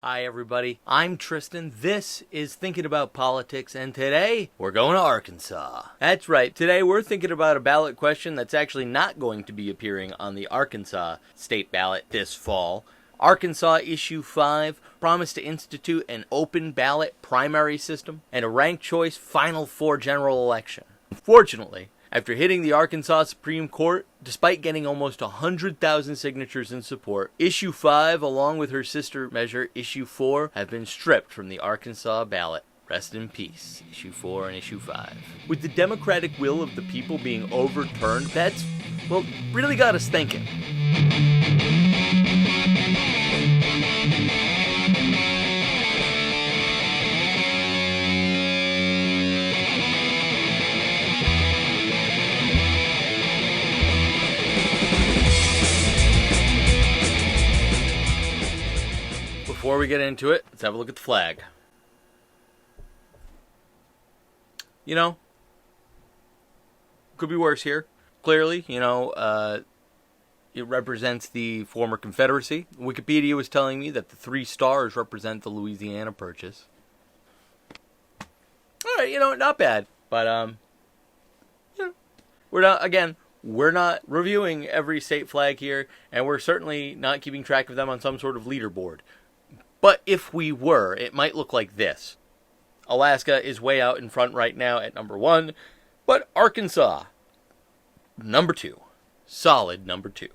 Hi everybody, I'm Tristan, this is Thinking About Politics, and today we're going to Arkansas. That's right, today we're thinking about a ballot question that's actually not going to be appearing on the Arkansas state ballot this fall. Arkansas Issue 5 promised to institute an open ballot primary system and a ranked choice Final Four general election. Unfortunately, after hitting the Arkansas Supreme Court, despite getting almost 100,000 signatures in support, Issue 5, along with her sister measure, Issue 4, have been stripped from the Arkansas ballot. Rest in peace, Issue 4 and Issue 5. With the democratic will of the people being overturned, that's, well, really got us thinking. Before we get into it, let's have a look at the flag. You know, could be worse here. Clearly, it represents the former Confederacy. Wikipedia was telling me that the 3 stars represent the Louisiana Purchase. Alright, not bad. But, we're not reviewing every state flag here, and we're certainly not keeping track of them on some sort of leaderboard. But if we were, it might look like this. Alaska is way out in front right now at number 1, but Arkansas, number 2. Solid number 2.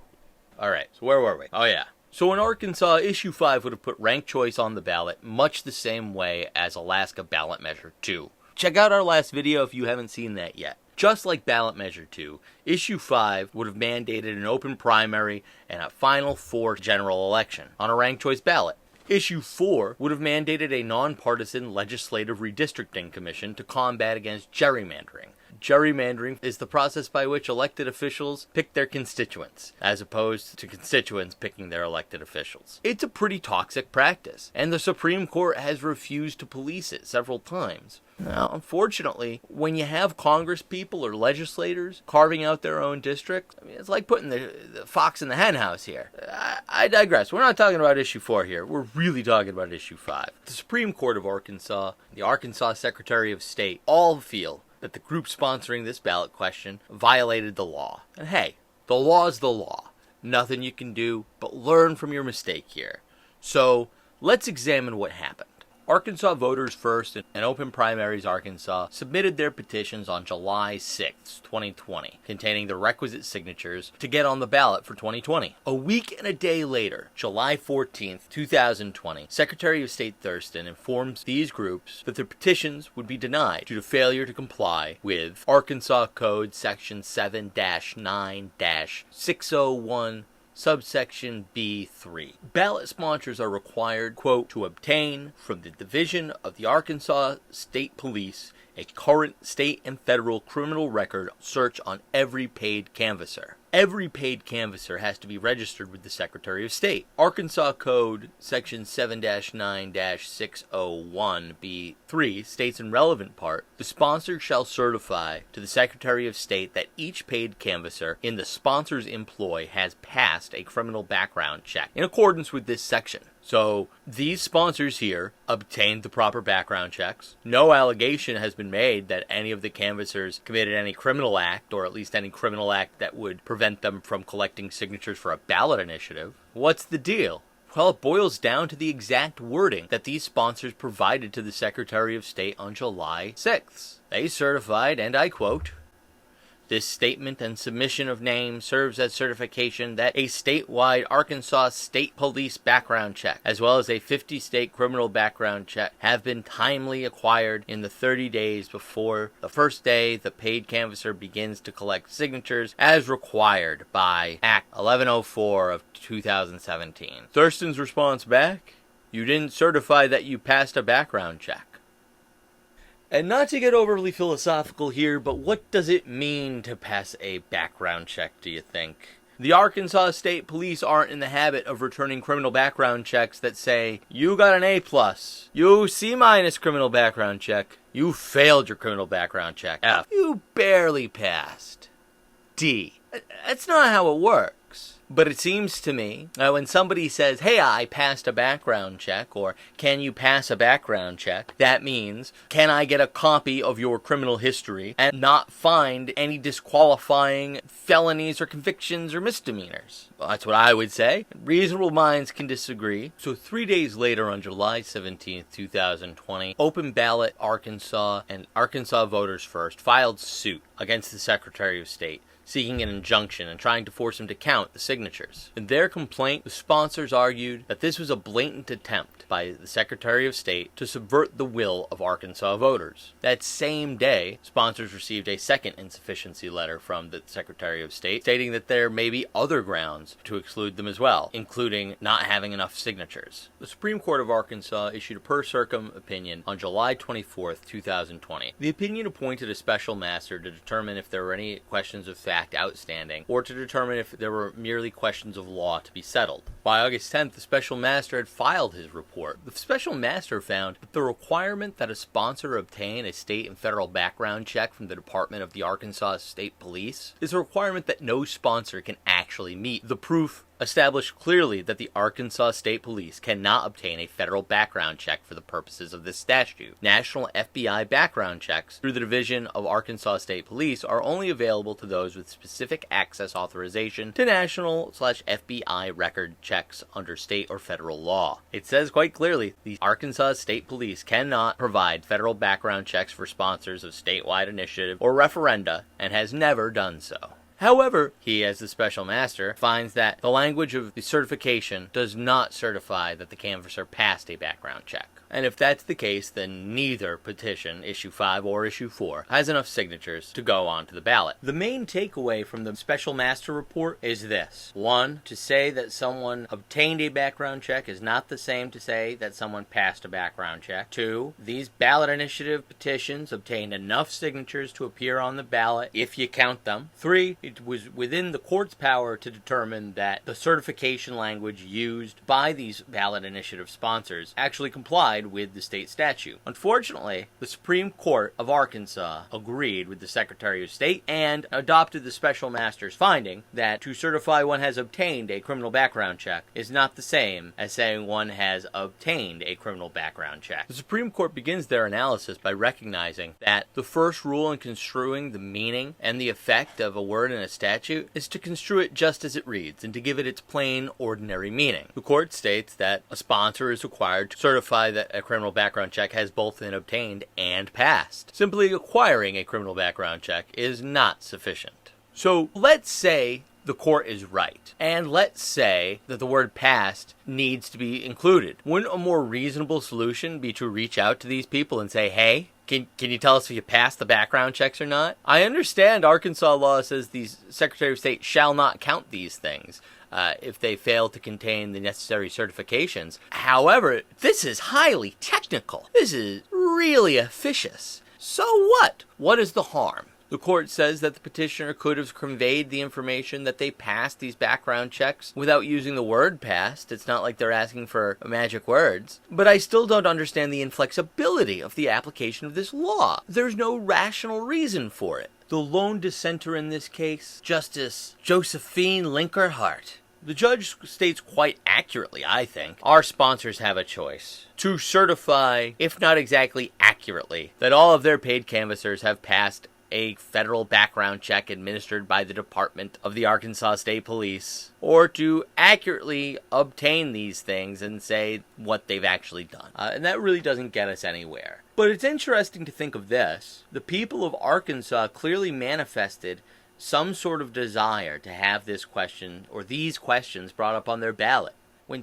Alright, so where were we? Oh yeah. So in Arkansas, Issue 5 would have put ranked choice on the ballot much the same way as Alaska Ballot Measure 2. Check out our last video if you haven't seen that yet. Just like Ballot Measure 2, Issue 5 would have mandated an open primary and a Final Four general election on a ranked choice ballot. Issue 4 would have mandated a nonpartisan legislative redistricting commission to combat against gerrymandering. Gerrymandering is the process by which elected officials pick their constituents, as opposed to constituents picking their elected officials. It's a pretty toxic practice, and the Supreme Court has refused to police it several times. Now, unfortunately, when you have Congress people or legislators carving out their own districts, it's like putting the fox in the hen house here. I digress. We're not talking about Issue 4 here. We're really talking about Issue 5. The Supreme Court of Arkansas, the Arkansas Secretary of State, all feel that the group sponsoring this ballot question violated the law. And hey, the law's the law. Nothing you can do but learn from your mistake here. So, let's examine what happened. Arkansas Voters First and Open Primaries Arkansas submitted their petitions on July 6, 2020, containing the requisite signatures to get on the ballot for 2020. A week and a day later, July 14, 2020, Secretary of State Thurston informs these groups that their petitions would be denied due to failure to comply with Arkansas Code Section 7-9-601 Subsection B3. Ballot sponsors are required, quote, to obtain from the Division of the Arkansas State Police a current state and federal criminal record search on every paid canvasser. Every paid canvasser has to be registered with the Secretary of State. Arkansas Code Section 7-9-601B3 states in relevant part, the sponsor shall certify to the Secretary of State that each paid canvasser in the sponsor's employ has passed a criminal background check in accordance with this section. So, these sponsors here obtained the proper background checks. No allegation has been made that any of the canvassers committed any criminal act, or at least any criminal act that would prevent them from collecting signatures for a ballot initiative. What's the deal? Well, it boils down to the exact wording that these sponsors provided to the Secretary of State on July 6th. They certified, and I quote, "This statement and submission of name serves as certification that a statewide Arkansas State Police background check, as well as a 50-state criminal background check, have been timely acquired in the 30 days before the first day the paid canvasser begins to collect signatures as required by Act 1104 of 2017. Thurston's response back, "You didn't certify that you passed a background check." And not to get overly philosophical here, but what does it mean to pass a background check, do you think? The Arkansas State Police aren't in the habit of returning criminal background checks that say, you got an A+, you C- criminal background check, you failed your criminal background check, F, you barely passed, D. That's not how it works. But it seems to me, when somebody says, hey, I passed a background check, or can you pass a background check, that means, can I get a copy of your criminal history and not find any disqualifying felonies or convictions or misdemeanors? Well, that's what I would say. Reasonable minds can disagree. So 3 days later, on July 17th, 2020, Open Ballot Arkansas and Arkansas Voters First filed suit against the Secretary of State, seeking an injunction and trying to force him to count the signatures. In their complaint, the sponsors argued that this was a blatant attempt by the Secretary of State to subvert the will of Arkansas voters. That same day, sponsors received a second insufficiency letter from the Secretary of State stating that there may be other grounds to exclude them as well, including not having enough signatures. The Supreme Court of Arkansas issued a per circum opinion on July 24th, 2020. The opinion appointed a special master to determine if there were any questions of fact outstanding, or to determine if there were merely questions of law to be settled. By August 10th, the special master had filed his report. The special master found that the requirement that a sponsor obtain a state and federal background check from the Department of the Arkansas State Police is a requirement that no sponsor can actually meet. The proof established clearly that the Arkansas State Police cannot obtain a federal background check for the purposes of this statute. National FBI background checks through the Division of Arkansas State Police are only available to those with specific access authorization to national/FBI record checks under state or federal law. It says quite clearly the Arkansas State Police cannot provide federal background checks for sponsors of statewide initiative or referenda, and has never done so. However, he, as the special master, finds that the language of the certification does not certify that the canvasser passed a background check. And if that's the case, then neither petition, Issue 5 or Issue 4, has enough signatures to go onto the ballot. The main takeaway from the special master report is this. 1. To say that someone obtained a background check is not the same to say that someone passed a background check. 2. These ballot initiative petitions obtained enough signatures to appear on the ballot if you count them. 3. It was within the court's power to determine that the certification language used by these ballot initiative sponsors actually complied with the state statute. Unfortunately, the Supreme Court of Arkansas agreed with the Secretary of State and adopted the special master's finding that to certify one has obtained a criminal background check is not the same as saying one has obtained a criminal background check. The Supreme Court begins their analysis by recognizing that the first rule in construing the meaning and the effect of a word in a statute is to construe it just as it reads and to give it its plain, ordinary meaning. The court states that a sponsor is required to certify that a criminal background check has both been obtained and passed. Simply acquiring a criminal background check is not sufficient. So let's say the court is right, and let's say that the word passed needs to be included. Wouldn't a more reasonable solution be to reach out to these people and say, hey, Can you tell us if you passed the background checks or not? I understand Arkansas law says the Secretary of State shall not count these things if they fail to contain the necessary certifications. However, this is highly technical. This is really officious. So what? What is the harm? The court says that the petitioner could have conveyed the information that they passed these background checks without using the word passed. It's not like they're asking for magic words. But I still don't understand the inflexibility of the application of this law. There's no rational reason for it. The lone dissenter in this case, Justice Josephine Linkerhart. The judge states quite accurately, I think, our sponsors have a choice to certify, if not exactly accurately, that all of their paid canvassers have passed a federal background check administered by the Department of the Arkansas State Police, or to accurately obtain these things and say what they've actually done. And that really doesn't get us anywhere. But it's interesting to think of this. The people of Arkansas clearly manifested some sort of desire to have this question or these questions brought up on their ballot. When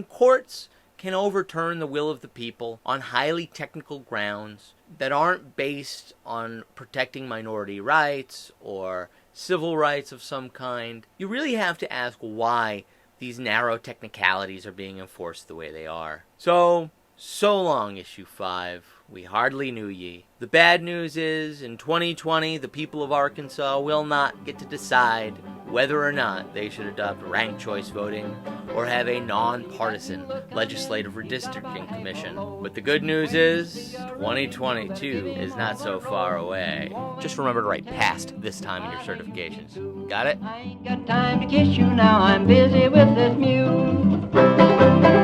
courts can overturn the will of the people on highly technical grounds that aren't based on protecting minority rights or civil rights of some kind, you really have to ask why these narrow technicalities are being enforced the way they are. So, So long, issue 5. We hardly knew ye. The bad news is, in 2020, the people of Arkansas will not get to decide whether or not they should adopt ranked choice voting or have a non-partisan legislative redistricting commission. But the good news is, 2022 is not so far away. Just remember to write past this time in your certifications. Got it? I ain't got time to kiss you now, I'm busy with this mule.